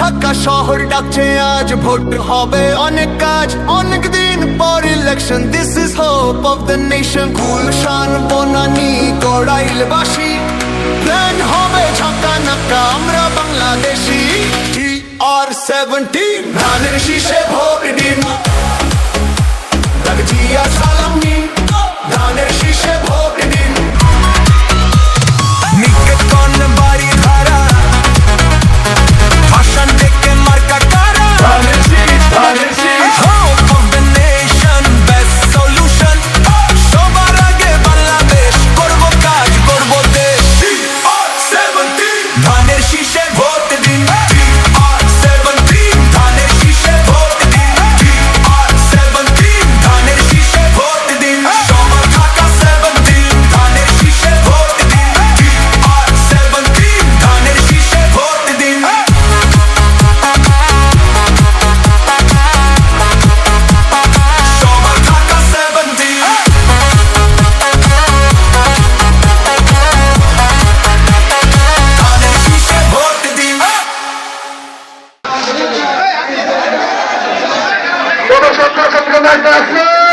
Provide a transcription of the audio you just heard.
ঢাকা শহর ডাকছে আজ, ভোট হবে অনেক কাজ, অনেক দিন পর election, this is hope of the nation. Gulshan Banani গড়াইলবাসী, প্ল্যান হবে ঝাঁকা নাকা, আমরা বাংলাদেশি। TR-17 ধানের শীষে ভোট দিন, জিয়া সালাম নিন, ধানের শীষে ভোট দিন। নিকেট কোন বাড়ি ধারা, ভাষণ থেকে মার্কা কারা, ধানের শীষ, ধানের শীষ। Hope of the nation, best solution, সবার আগে বাংলাদেশ, করব কাজ করব দেশ। TR-17 ধানের শীষে ভোট দিন, TR-17 ধানের শীষে ভোট দিন, TR-17 ধানের শীষে ভোট দিন, সবার ঢাকা 17 ধানের শীষে ভোট দিন, TR-17 ধানের শীষে ভোট দিন। সবার ঢাকা 17 ধানের শীষে ভোট দিন। কোন সন্ত্রাস আছে